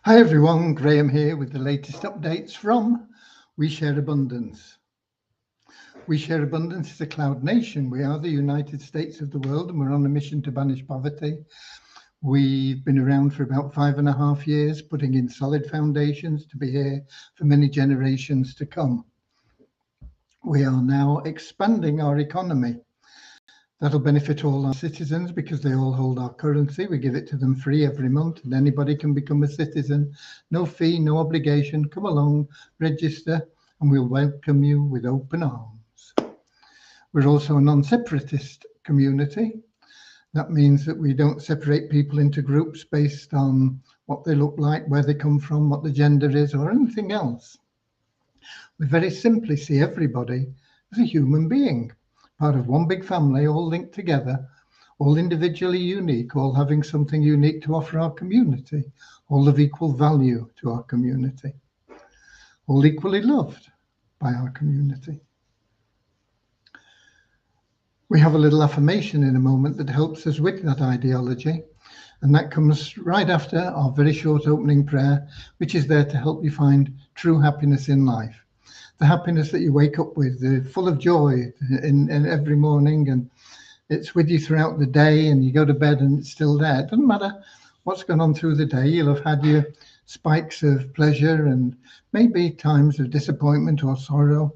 Hi everyone, Graham here with the latest updates from We Share Abundance. We Share Abundance is a cloud nation. We are the United States of the world and we're on a mission to banish poverty. We've been around for about 5.5 years, putting in solid foundations to be here for many generations to come. We are now expanding our economy. That'll benefit all our citizens because they all hold our currency. We give it to them free every month and anybody can become a citizen. No fee, no obligation. Come along, register, and we'll welcome you with open arms. We're also a non-separatist community. That means that we don't separate people into groups based on what they look like, where they come from, what the gender is, or anything else. We very simply see everybody as a human being, part of one big family, all linked together, all individually unique, all having something unique to offer our community, all of equal value to our community, all equally loved by our community. We have a little affirmation in a moment that helps us with that ideology, and that comes right after our very short opening prayer, which is there to help you find true happiness in life. The happiness that you wake up with, full of joy in every morning, and it's with you throughout the day, and you go to bed and it's still there. It doesn't matter what's gone on through the day. You'll have had your spikes of pleasure and maybe times of disappointment or sorrow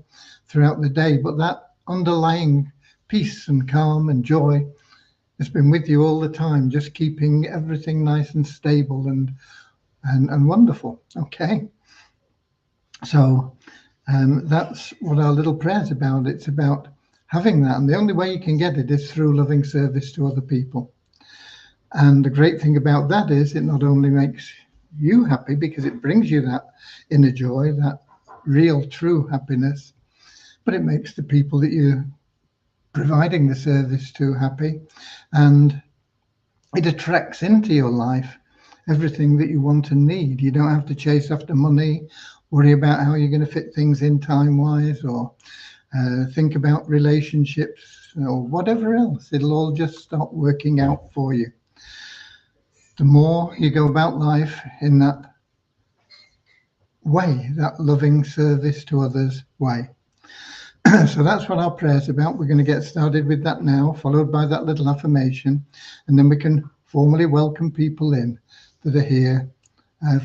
throughout the day, but that underlying peace and calm and joy has been with you all the time, just keeping everything nice and stable and wonderful. Okay, so that's what our little prayer's about. It's about having that, and the only way you can get it is through loving service to other people. And the great thing about that is it not only makes you happy because it brings you that inner joy, that real true happiness, but it makes the people that you're providing the service to happy, and it attracts into your life everything that you want and need. You don't have to chase after money, worry about how you're going to fit things in time-wise, or think about relationships or whatever else. It'll all just start working out for you. The more you go about life in that way, that loving service to others way. So that's what our prayer's about. We're going to get started with that now, followed by that little affirmation, and then we can formally welcome people in that are here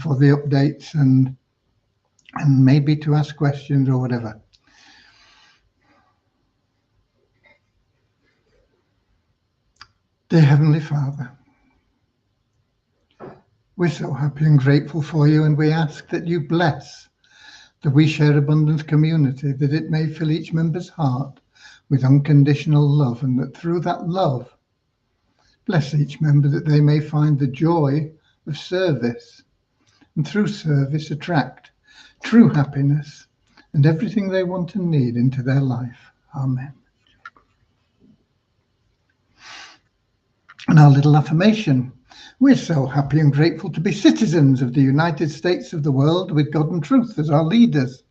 for the updates and maybe to ask questions or whatever. Dear Heavenly Father, we're so happy and grateful for you, and we ask that you bless the We Share Abundance community, that it may fill each member's heart with unconditional love, and that through that love, bless each member that they may find the joy of service, and through service attract true happiness and everything they want and need into their life. Amen. And our little affirmation: we're so happy and grateful to be citizens of the United States of the world with God and truth as our leaders.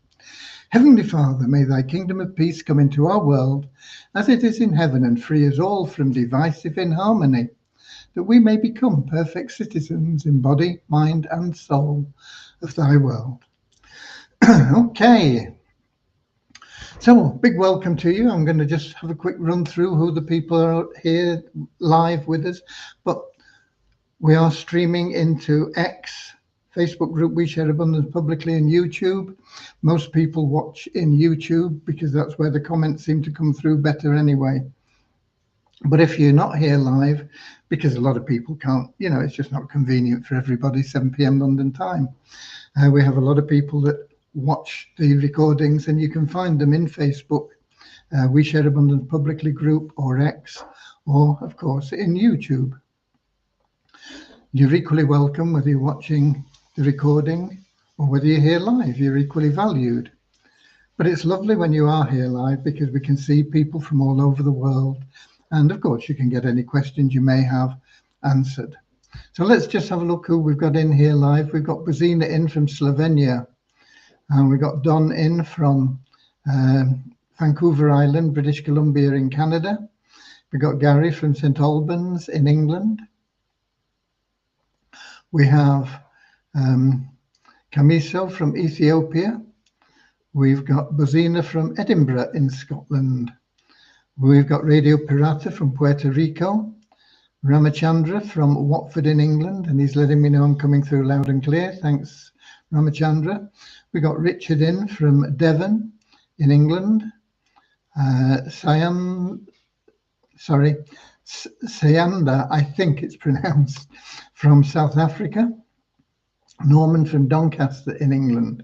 Heavenly Father, may thy kingdom of peace come into our world as it is in heaven, and free us all from divisive inharmony, that we may become perfect citizens in body, mind, and soul of thy world. Okay. So, big welcome to you. I'm going to just have a quick run through who the people are here live with us. But we are streaming into X, Facebook group We Share Abundance publicly, and YouTube. Most people watch in YouTube because that's where the comments seem to come through better anyway. But if you're not here live, because a lot of people can't, it's just not convenient for everybody, 7 p.m. London time. We have a lot of people that watch the recordings, and you can find them in Facebook, We Share Abundance publicly group, or X, or of course in YouTube. You're equally welcome whether you're watching the recording or whether you're here live. You're equally valued. But it's lovely when you are here live because we can see people from all over the world, and of course you can get any questions you may have answered. So let's just have a look who we've got in here live. We've got Brazina in from Slovenia, and we've got Don in from Vancouver Island, British Columbia in Canada. We've got Gary from St Albans in England. We have Camiso from Ethiopia. We've got Bozina from Edinburgh in Scotland. We've got Radio Pirata from Puerto Rico. Ramachandra from Watford in England, and he's letting me know I'm coming through loud and clear. Thanks, Ramachandra. We got Richard in from Devon in England. Sayanda, I think it's pronounced, from South Africa. Norman from Doncaster in England.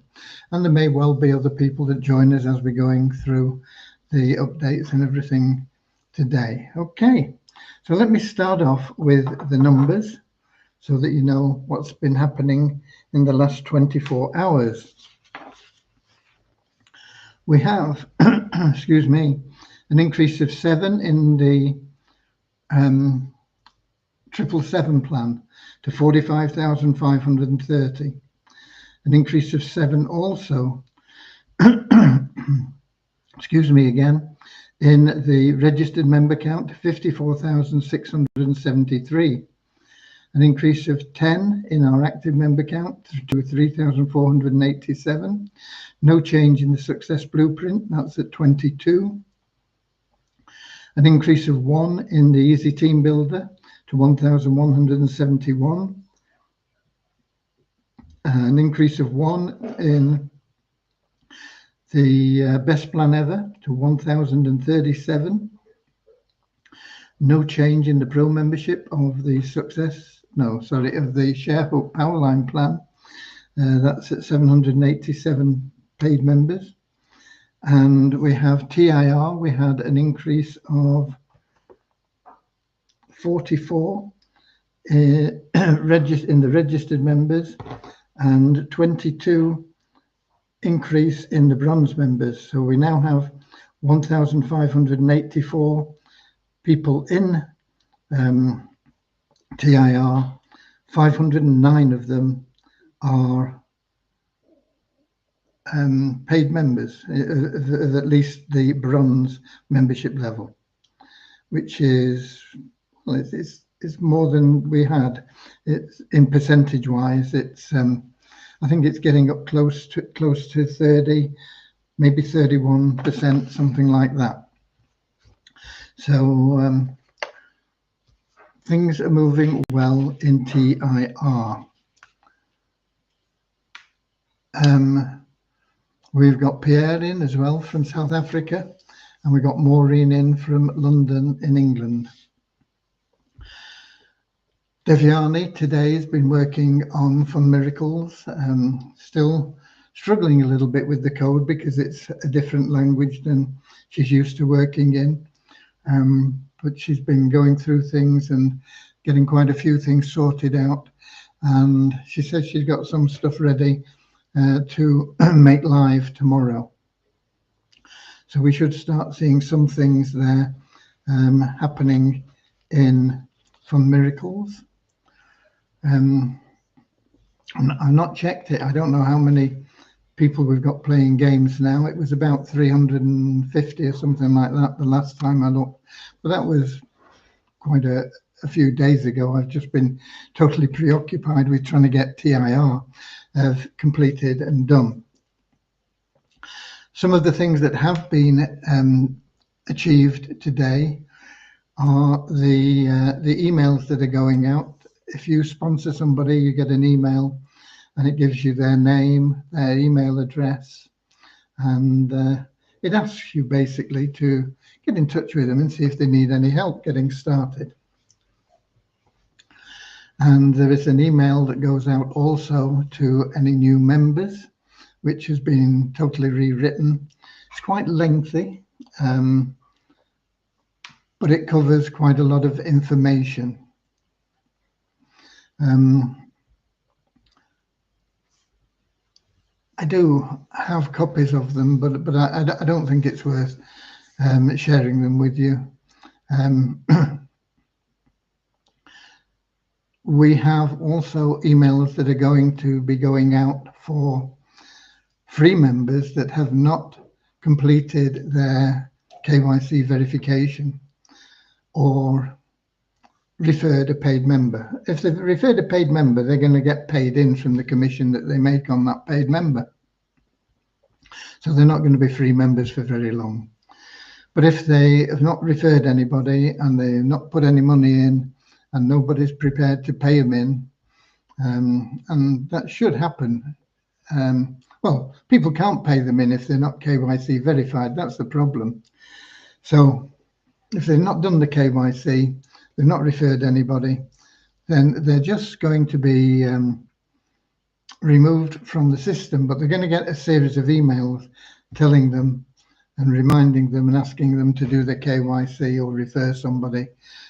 And there may well be other people that join us as we're going through the updates and everything today. Okay, so let me start off with the numbers so that you know what's been happening in the last 24 hours. We have, excuse me, an increase of 7 in the 777 plan to 45,530. An increase of 7 also, excuse me again, in the registered member count to 54,673. An increase of 10 in our active member count to 3,487. No change in the success blueprint, that's at 22. An increase of 1 in the Easy Team Builder to 1,171. An increase of 1 in the Best Plan Ever to 1,037. No change in the Pro membership of the of the ShareHook Powerline plan. That's at 787 paid members. And we have TIR, we had an increase of 44 in the registered members and 22 increase in the bronze members. So we now have 1,584 people in TIR. 509 of them are paid members of at least the bronze membership level, which is, well, it's more than we had. It's in percentage wise, it's I think it's getting up close to 30, maybe 31%, something like that. So things are moving well in TIR. We've got Pierre in as well from South Africa, and we've got Maureen in from London in England. Devyani today has been working on Fun Miracles, still struggling a little bit with the code because it's a different language than she's used to working in. But she's been going through things and getting quite a few things sorted out. And she says she's got some stuff ready to make live tomorrow. So we should start seeing some things there happening in Fun Miracles. I've not checked it. I don't know how many people we've got playing games now. It was about 350 or something like that the last time I looked, but that was quite a few days ago. I've just been totally preoccupied with trying to get TIR completed and done. Some of the things that have been achieved today are the emails that are going out. If you sponsor somebody, you get an email and it gives you their name, their email address, and it asks you basically to get in touch with them and see if they need any help getting started. And there is an email that goes out also to any new members, which has been totally rewritten. It's quite lengthy, but it covers quite a lot of information. I do have copies of them, but I don't think it's worth sharing them with you. We have also emails that are going to be going out for free members that have not completed their KYC verification or referred a paid member. If they've referred a paid member, they're going to get paid in from the commission that they make on that paid member. So they're not going to be free members for very long. But if they have not referred anybody and they've not put any money in and nobody's prepared to pay them in, and that should happen. Well, people can't pay them in if they're not KYC verified. That's the problem. So if they've not done the KYC, they've not referred anybody, then they're just going to be removed from the system, but they're going to get a series of emails telling them and reminding them and asking them to do the KYC or refer somebody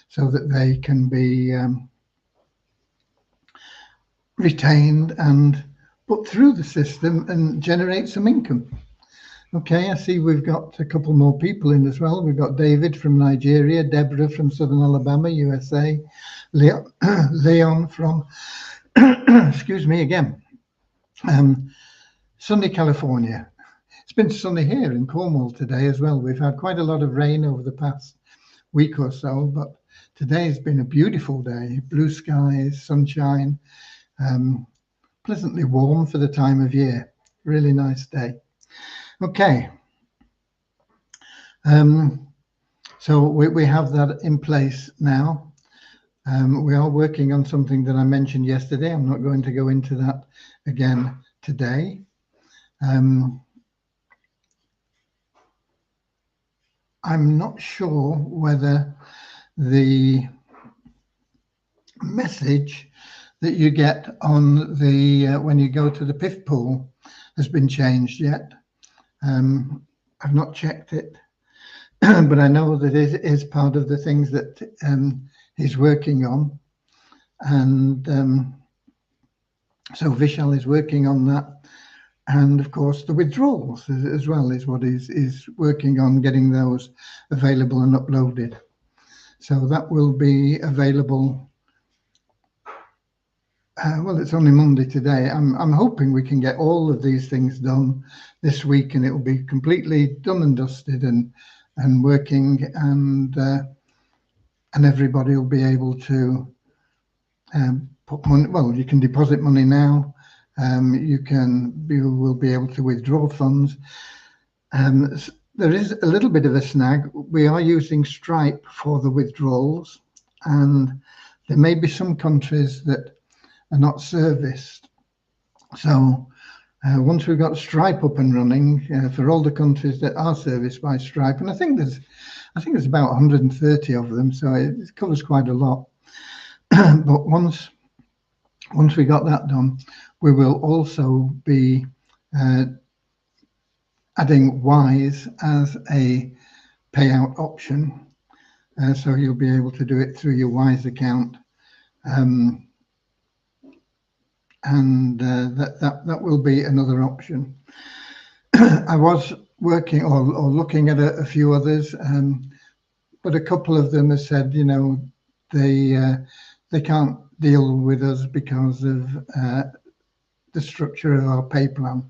so that they can be retained and put through the system and generate some income. Okay, I see we've got a couple more people in as well. We've got David from Nigeria, Deborah from Southern Alabama, USA, Leon from, excuse me again, sunny California. It's been sunny here in Cornwall today as well. We've had quite a lot of rain over the past week or so, but today has been a beautiful day. Blue skies, sunshine, pleasantly warm for the time of year. Really nice day. Okay. So we have that in place now. We are working on something that I mentioned yesterday. I'm not going to go into that again today. I'm not sure whether the message that you get on the when you go to the PIF pool has been changed yet. I've not checked it, but I know that it is part of the things that he's working on, and so Vishal is working on that. And of course, the withdrawals as well is what he's working on, getting those available and uploaded. So that will be available. Well, it's only Monday today. I'm hoping we can get all of these things done this week, and it will be completely done and dusted and working, and everybody will be able to put money. Well, you can deposit money now. You will be able to withdraw funds. There is a little bit of a snag. We are using Stripe for the withdrawals, and there may be some countries that are not serviced. So once we've got Stripe up and running for all the countries that are serviced by Stripe, and I think there's about 130 of them, so it covers quite a lot. But once we got that done, we will also be adding Wise as a payout option. So you'll be able to do it through your Wise account. And that will be another option. I was working or looking at a few others, but a couple of them have said, you know, they can't deal with us because of the structure of our pay plan.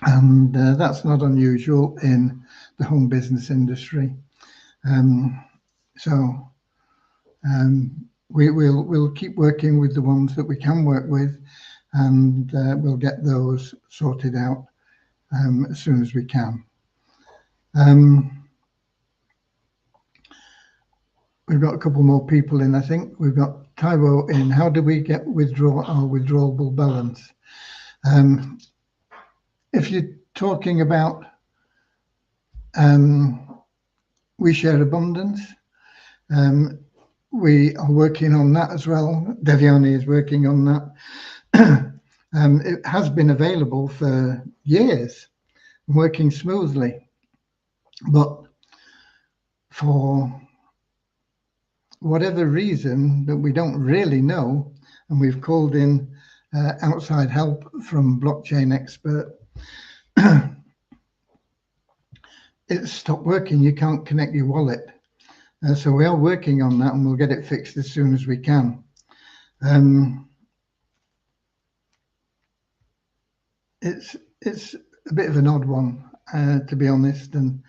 And that's not unusual in the home business industry. We'll keep working with the ones that we can work with, and we'll get those sorted out as soon as we can. We've got a couple more people in, I think. We've got Taiwo in. How do we get our withdrawable balance? If you're talking about We Share Abundance, we are working on that as well. Devyani is working on that. It has been available for years, working smoothly, but for whatever reason that we don't really know, and we've called in outside help from Blockchain Expert, it's stopped working. You can't connect your wallet. So we are working on that, and we'll get it fixed as soon as we can. It's a bit of an odd one, to be honest, and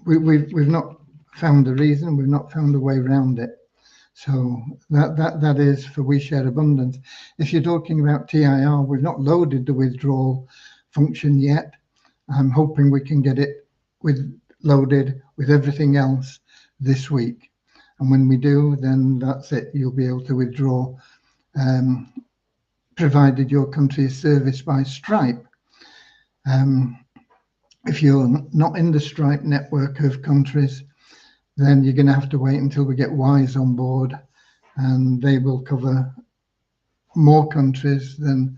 we've not found the reason. We've not found a way around it. So that is for We Share Abundance. If you're talking about TIR, we've not loaded the withdrawal function yet. I'm hoping we can get it loaded with everything else this week. And when we do, then that's it. You'll be able to withdraw, provided your country is serviced by Stripe. If you're not in the Stripe network of countries, then you're going to have to wait until we get Wise on board, and they will cover more countries than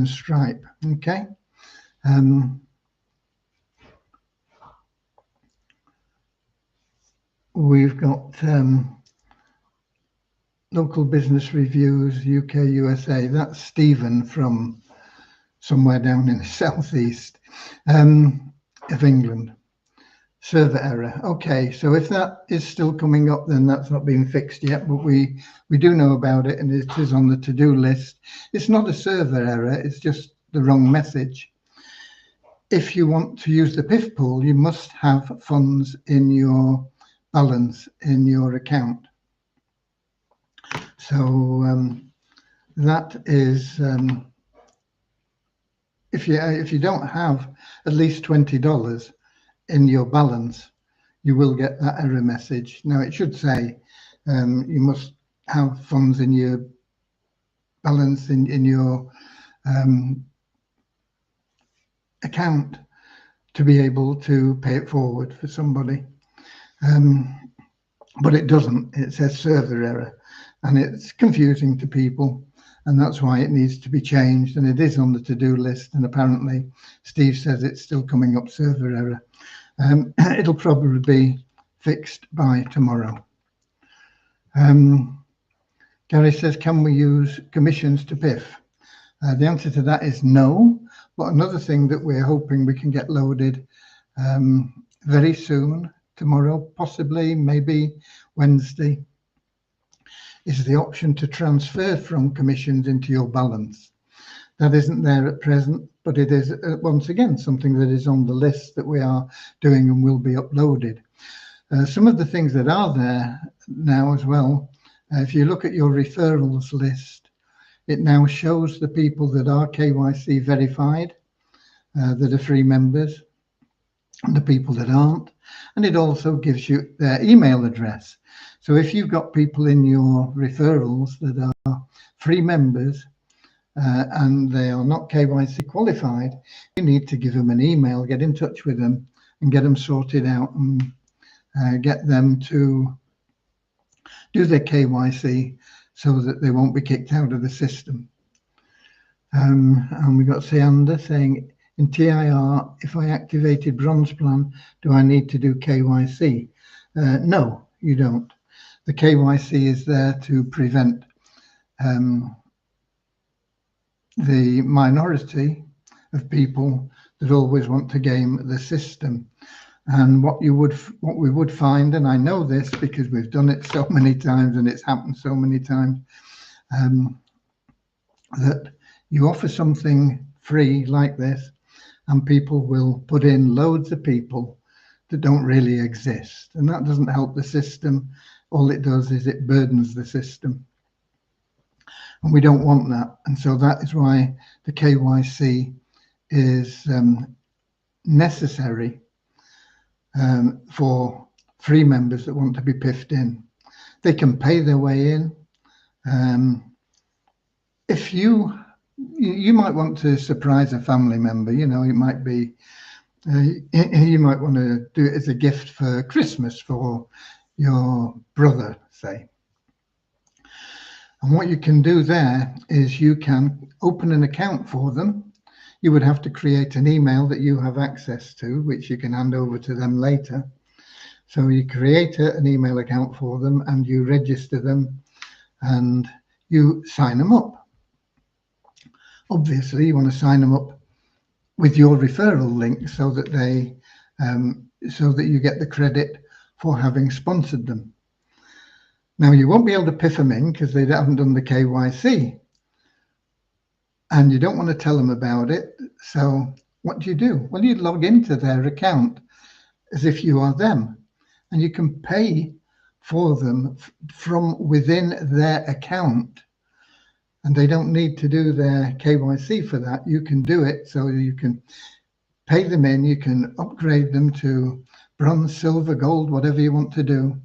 Stripe. Okay. We've got local business reviews, UK, USA. That's Stephen from somewhere down in the southeast of England. Server error. Okay, so if that is still coming up, then that's not been fixed yet, but we do know about it, and it is on the to-do list. It's not a server error, it's just the wrong message. If you want to use the PIF pool, you must have funds in your balance in your account. So that is, if you don't have at least $20 in your balance, you will get that error message. Now it should say you must have funds in your balance in your account to be able to pay it forward for somebody. But it doesn't. It says server error, and it's confusing to people, and that's why it needs to be changed. And it is on the to-do list, and apparently Steve says it's still coming up, server error. It'll probably be fixed by tomorrow. Gary says, can we use commissions to PIF? The answer to that is no. But another thing that we're hoping we can get loaded very soon, tomorrow, possibly, maybe Wednesday, is the option to transfer from commissions into your balance. That isn't there at present, but it is, once again, something that is on the list that we are doing and will be uploaded. Some of the things that are there now as well, if you look at your referrals list, it now shows the people that are KYC verified, that are free members, and the people that aren't. And it also gives you their email address. So if you've got people in your referrals that are free members and they are not KYC qualified, you need to give them an email, get in touch with them and get them sorted out, and get them to do their KYC so that they won't be kicked out of the system. And we got Sianda saying, in TIR, if I activated Bronze Plan, do I need to do KYC? No, you don't. The KYC is there to prevent the minority of people that always want to game the system. And what we would find, and I know this because we've done it so many times and it's happened so many times, that you offer something free like this, and people will put in loads of people that don't really exist. And that doesn't help the system. All it does is it burdens the system. And we don't want that. And so that is why the KYC is necessary for free members that want to be PIF'd in. They can pay their way in. If you might want to surprise a family member, you know, it might be, you might want to do it as a gift for Christmas for your brother, say. And what you can do there is you can open an account for them. You would have to create an email that you have access to, which you can hand over to them later. So you create an email account for them and you register them and you sign them up. Obviously, you want to sign them up with your referral link so that they, so that you get the credit for having sponsored them. Now, you won't be able to PIF them in because they haven't done the KYC, and you don't want to tell them about it. So what do? Well, you log into their account as if you are them, and you can pay for them from within their account, and they don't need to do their KYC for that. You can do it, so you can pay them in, you can upgrade them to bronze, silver, gold, whatever you want to do.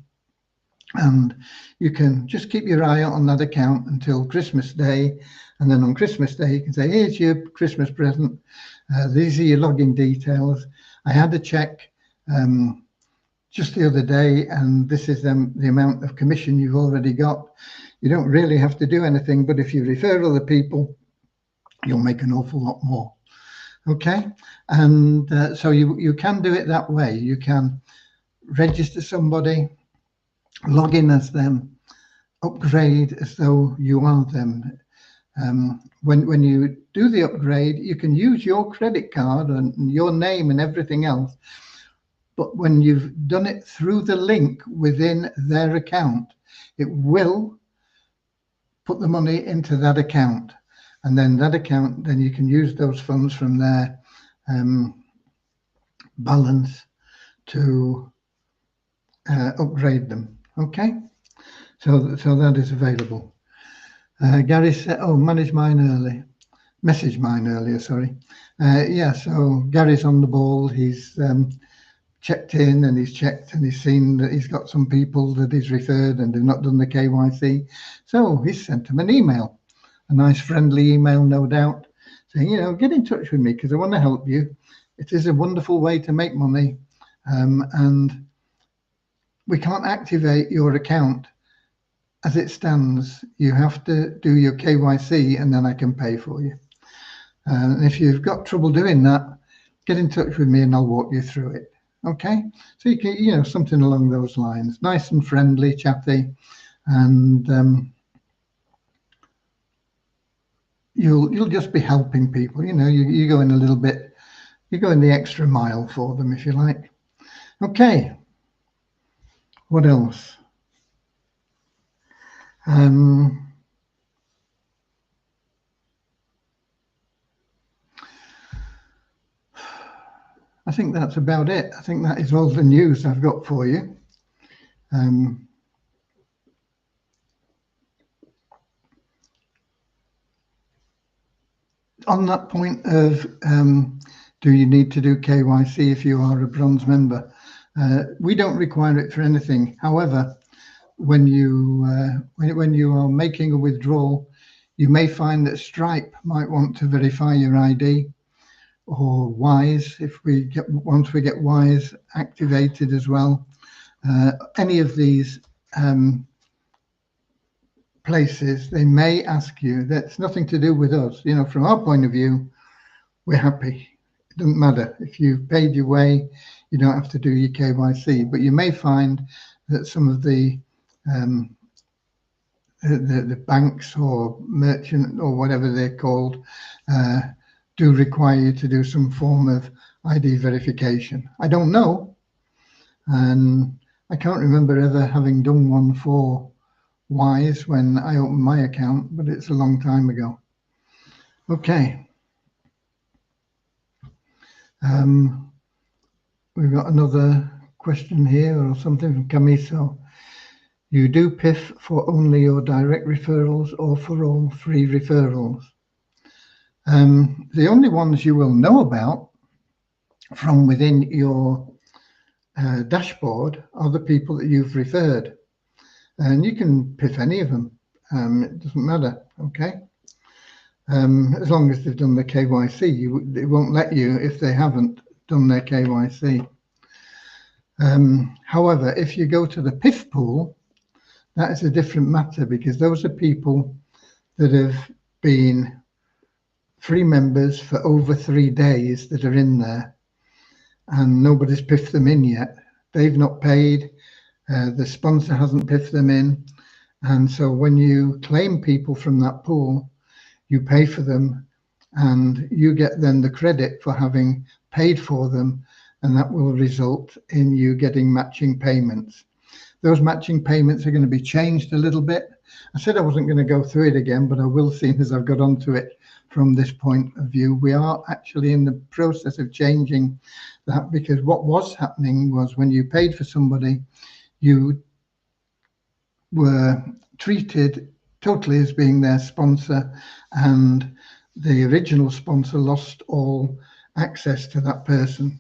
And you can just keep your eye out on that account until Christmas Day. And then on Christmas Day, you can say, here's your Christmas present. These are your login details. I had a check just the other day, and this is the amount of commission you've already got. You don't really have to do anything, but if you refer other people, you'll make an awful lot more. Okay, and so you can do it that way. You can register somebody, log in as them, upgrade as though you are them. When you do the upgrade, you can use your credit card and your name and everything else. But when you've done it through the link within their account, it will put the money into that account. And then that account, then you can use those funds from their balance to upgrade them. Okay, so that is available. Gary said, oh, message mine earlier, sorry. Yeah, so Gary's on the ball. He's checked in and he's checked and he's seen that he's got some people that he's referred and they've not done the KYC. So he's sent them an email, a nice friendly email, no doubt, saying, you know, get in touch with me because I want to help you. It is a wonderful way to make money, and we can't activate your account as it stands. You have to do your KYC and then I can pay for you. And if you've got trouble doing that, get in touch with me and I'll walk you through it. Okay, so you can, you know, something along those lines, nice and friendly, chatty, and you'll just be helping people. You know, you go in a little bit, you go in the extra mile for them, if you like. Okay, what else? I think that's about it. I think that is all the news I've got for you. On that point of do you need to do KYC if you are a bronze member? We don't require it for anything. However, when you are making a withdrawal, you may find that Stripe might want to verify your ID, or Wise, once we get Wise activated as well. Any of these places, they may ask you. That's nothing to do with us. You know, from our point of view, we're happy. It doesn't matter if you've paid your way, you don't have to do your KYC. But you may find that some of the banks or merchant or whatever they're called do require you to do some form of ID verification. I don't know, and I can't remember ever having done one for Wise when I opened my account, but it's a long time ago. Okay. We've got another question here or something from Camiso. You do PIF for only your direct referrals or for all free referrals? The only ones you will know about from within your dashboard are the people that you've referred. And you can PIF any of them. It doesn't matter, okay? As long as they've done the KYC, it won't let you if they haven't done their KYC. However, if you go to the PIF pool, that is a different matter, because those are people that have been free members for over 3 days that are in there, and nobody's PIFed them in yet. They've not paid, the sponsor hasn't PIFed them in, and so when you claim people from that pool, you pay for them and you get then the credit for having paid for them, and that will result in you getting matching payments. Those matching payments are going to be changed a little bit. I said I wasn't going to go through it again, but I will, seeing as I've got onto it from this point of view. We are actually in the process of changing that, because what was happening was when you paid for somebody, you were treated totally as being their sponsor, and the original sponsor lost all access to that person.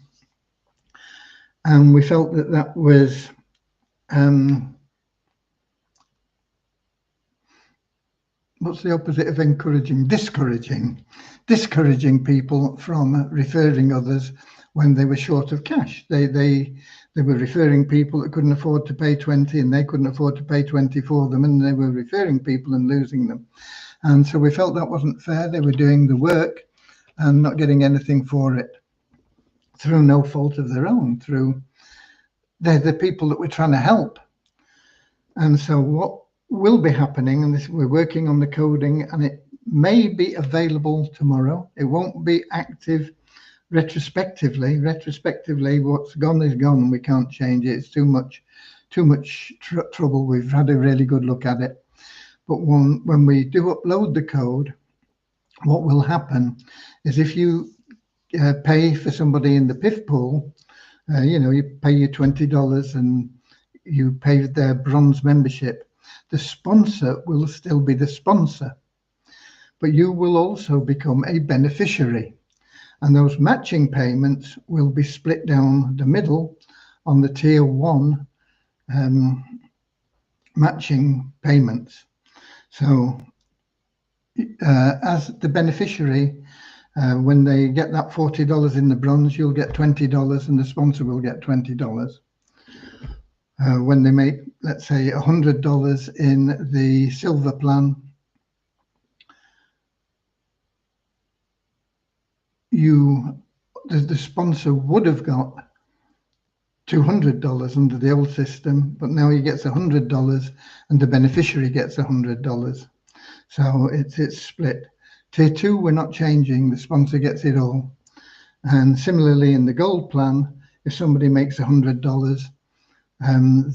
And we felt that that was what's the opposite of encouraging? Discouraging people from referring others when they were short of cash. They were referring people that couldn't afford to pay 20, and they couldn't afford to pay 20 for them, and they were referring people and losing them. And so we felt that wasn't fair. They were doing the work and not getting anything for it through no fault of their own, through they're the people that we're trying to help. And so what will be happening, and this, we're working on the coding, and it may be available tomorrow. It won't be active retrospectively. What's gone is gone, and we can't change it. It's too much trouble. We've had a really good look at it. But when we do upload the code, what will happen is if you pay for somebody in the PIF pool, you pay your $20 and you pay their bronze membership, the sponsor will still be the sponsor, but you will also become a beneficiary. And those matching payments will be split down the middle on the tier 1 matching payments. So as the beneficiary, when they get that $40 in the bronze, you'll get $20 and the sponsor will get $20. When they make, let's say, $100 in the silver plan, the sponsor would have got $200 under the old system, but now he gets $100 and the beneficiary gets $100. So it's split. Tier 2, we're not changing. The sponsor gets it all. And similarly, in the gold plan, if somebody makes $100,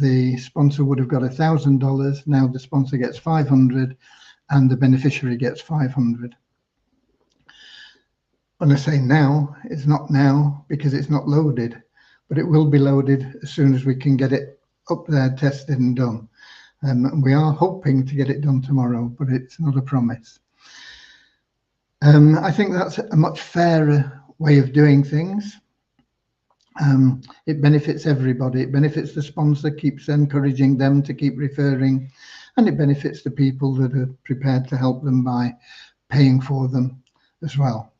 the sponsor would have got $1,000. Now the sponsor gets $500 and the beneficiary gets $500. When I say now, it's not now because it's not loaded, but it will be loaded as soon as we can get it up there, tested and done. We are hoping to get it done tomorrow, but it's not a promise. I think that's a much fairer way of doing things. It benefits everybody. It benefits the sponsor, keeps encouraging them to keep referring, and it benefits the people that are prepared to help them by paying for them as well.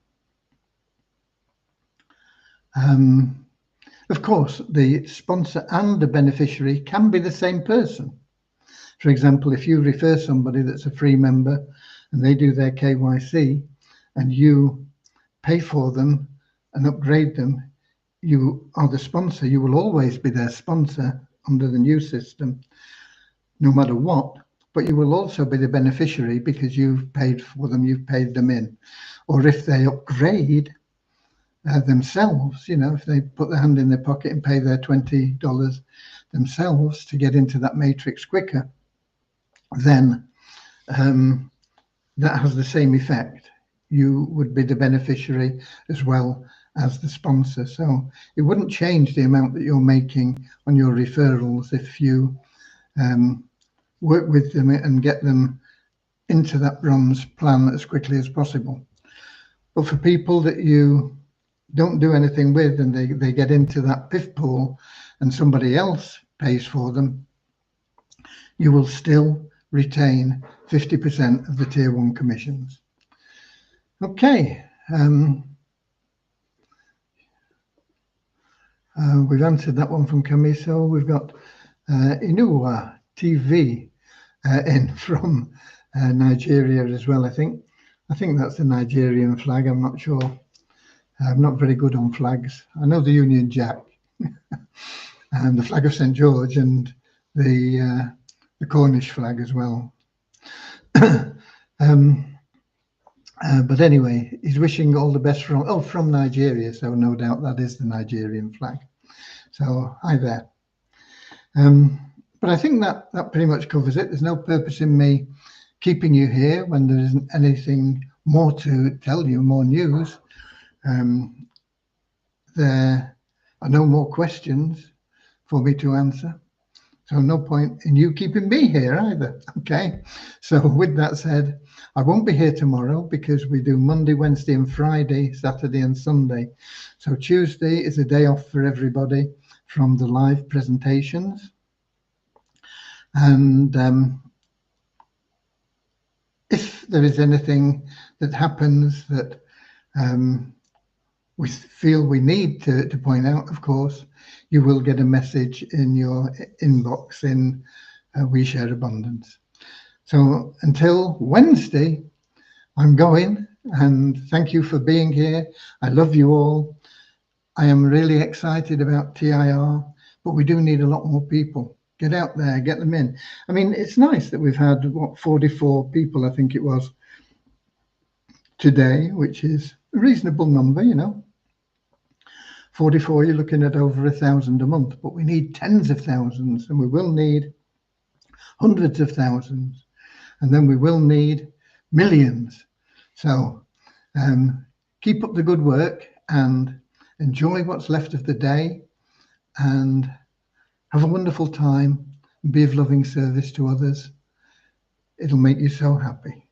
Of course, the sponsor and the beneficiary can be the same person. For example, if you refer somebody that's a free member and they do their KYC and you pay for them and upgrade them, you are the sponsor. You will always be their sponsor under the new system, no matter what, but you will also be the beneficiary because you've paid for them, you've paid them in. Or if they upgrade themselves, if they put their hand in their pocket and pay their $20 themselves to get into that matrix quicker, then that has the same effect. You would be the beneficiary as well as the sponsor. So it wouldn't change the amount that you're making on your referrals if you work with them and get them into that bronze plan as quickly as possible. But for people that you don't do anything with and they get into that PIF pool and somebody else pays for them, you will still retain 50% of the tier 1 commissions. Okay. We've answered that one from Camiso. We've got Inua TV in from Nigeria as well, I think. I think that's the Nigerian flag. I'm not sure. I'm not very good on flags. I know the Union Jack and the flag of St. George and the Cornish flag as well. But anyway, he's wishing all the best from Nigeria, so no doubt that is the Nigerian flag. So hi there. But I think that pretty much covers it. There's no purpose in me keeping you here when there isn't anything more to tell you, more news. There are no more questions for me to answer. So no point in you keeping me here either. Okay. So with that said, I won't be here tomorrow because we do Monday, Wednesday and Friday, Saturday and Sunday. So Tuesday is a day off for everybody from the live presentations. And if there is anything that happens that we feel we need to point out, of course, you will get a message in your inbox in We Share Abundance. So until Wednesday, I'm going, and thank you for being here. I love you all. I am really excited about TIR, but we do need a lot more people. Get out there, get them in. I mean, it's nice that we've had, 44 people, I think it was, today, which is a reasonable number, 44, you're looking at over 1,000 a month, but we need tens of thousands, and we will need hundreds of thousands, and then we will need millions. So keep up the good work and enjoy what's left of the day and have a wonderful time and be of loving service to others. It'll make you so happy.